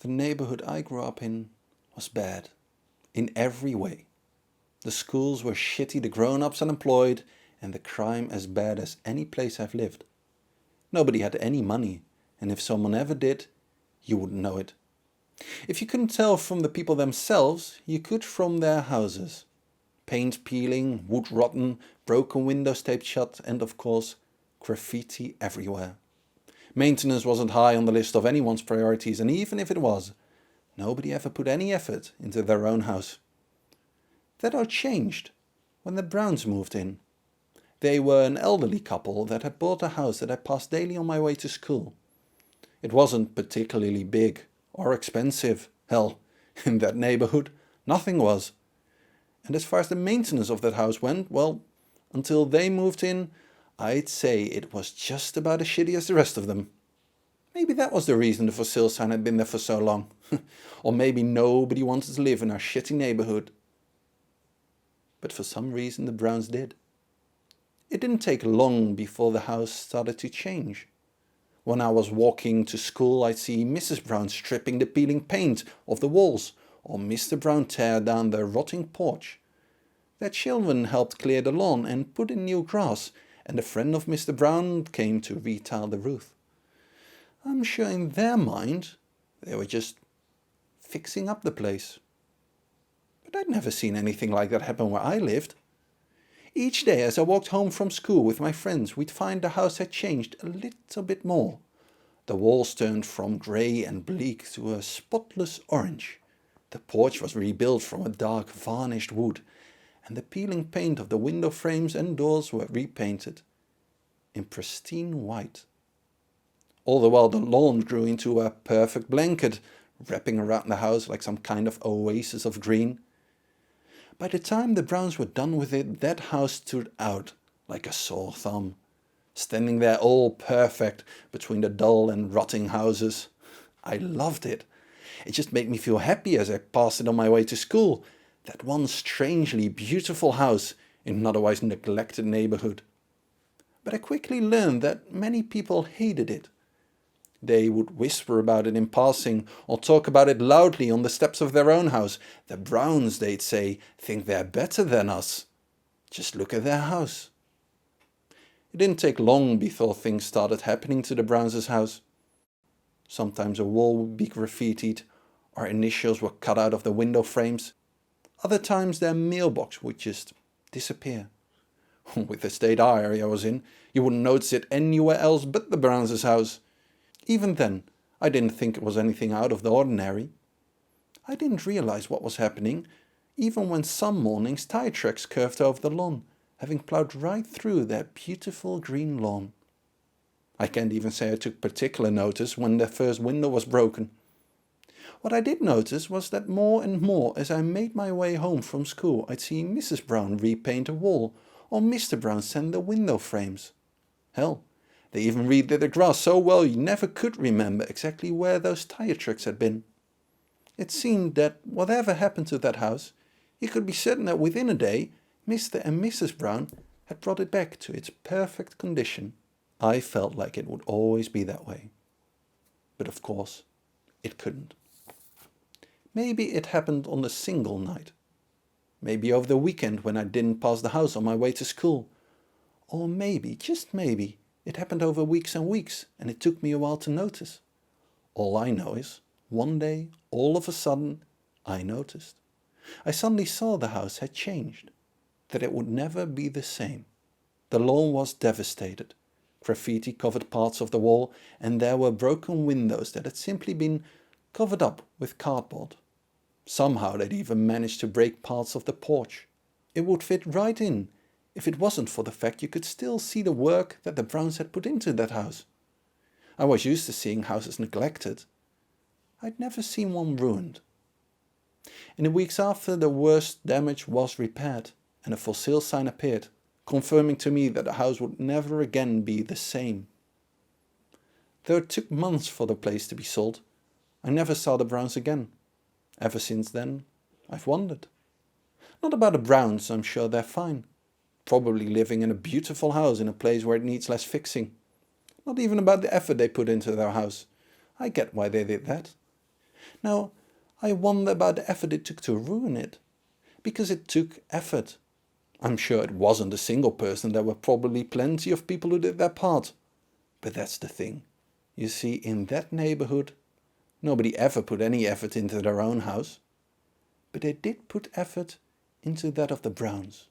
The neighbourhood I grew up in was bad, in every way. The schools were shitty, the grown-ups unemployed, and the crime as bad as any place I've lived. Nobody had any money, and if someone ever did, you wouldn't know it. If you couldn't tell from the people themselves, you could from their houses. Paint peeling, wood rotten, broken windows taped shut, and of course, graffiti everywhere. Maintenance wasn't high on the list of anyone's priorities, and even if it was, nobody ever put any effort into their own house. That all changed when the Browns moved in. They were an elderly couple that had bought a house that I passed daily on my way to school. It wasn't particularly big or expensive. Hell, in that neighbourhood, nothing was. And as far as the maintenance of that house went, well, until they moved in, I'd say it was just about as shitty as the rest of them. Maybe that was the reason the for sale sign had been there for so long. Or maybe nobody wanted to live in our shitty neighbourhood. But for some reason the Browns did. It didn't take long before the house started to change. When I was walking to school, I'd see Mrs. Brown stripping the peeling paint off the walls, or Mr. Brown tear down the rotting porch. Their children helped clear the lawn and put in new grass, and a friend of Mr. Brown came to retile the roof. I'm sure in their mind they were just fixing up the place. But I'd never seen anything like that happen where I lived. Each day as I walked home from school with my friends, we'd find the house had changed a little bit more. The walls turned from grey and bleak to a spotless orange. The porch was rebuilt from a dark varnished wood, and the peeling paint of the window frames and doors were repainted in pristine white. All the while the lawn grew into a perfect blanket, wrapping around the house like some kind of oasis of green. By the time the Browns were done with it, that house stood out like a sore thumb, standing there all perfect between the dull and rotting houses. I loved it. It just made me feel happy as I passed it on my way to school, that one strangely beautiful house in an otherwise neglected neighbourhood. But I quickly learned that many people hated it. They would whisper about it in passing or talk about it loudly on the steps of their own house. The Browns, they'd say, think they're better than us. Just look at their house. It didn't take long before things started happening to the Browns' house. Sometimes a wall would be graffitied, or initials were cut out of the window frames. Other times their mailbox would just disappear. With the state area I was in, you wouldn't notice it anywhere else but the Browns' house. Even then, I didn't think it was anything out of the ordinary. I didn't realize what was happening, even when some mornings tire tracks curved over the lawn, having ploughed right through their beautiful green lawn. I can't even say I took particular notice when the first window was broken. What I did notice was that more and more as I made my way home from school, I'd see Mrs. Brown repaint a wall, or Mr. Brown sand the window frames. Hell, they even redid the grass so well you never could remember exactly where those tire tracks had been. It seemed that whatever happened to that house, you could be certain that within a day, Mr. and Mrs. Brown had brought it back to its perfect condition. I felt like it would always be that way. But of course, it couldn't. Maybe it happened on a single night. Maybe over the weekend when I didn't pass the house on my way to school. Or maybe, just maybe, it happened over weeks and weeks and it took me a while to notice. All I know is, one day, all of a sudden, I noticed. I suddenly saw the house had changed, that it would never be the same. The lawn was devastated. Graffiti covered parts of the wall and there were broken windows that had simply been covered up with cardboard. Somehow they'd even managed to break parts of the porch. It would fit right in if it wasn't for the fact you could still see the work that the Browns had put into that house. I was used to seeing houses neglected. I'd never seen one ruined. In the weeks after, the worst damage was repaired and a for sale sign appeared, confirming to me that the house would never again be the same. Though it took months for the place to be sold, I never saw the Browns again. Ever since then, I've wondered. Not about the Browns, I'm sure they're fine. Probably living in a beautiful house in a place where it needs less fixing. Not even about the effort they put into their house. I get why they did that. Now, I wonder about the effort it took to ruin it. Because it took effort. I'm sure it wasn't a single person, there were probably plenty of people who did their part. But that's the thing. You see, in that neighbourhood, nobody ever put any effort into their own house. But they did put effort into that of the Browns.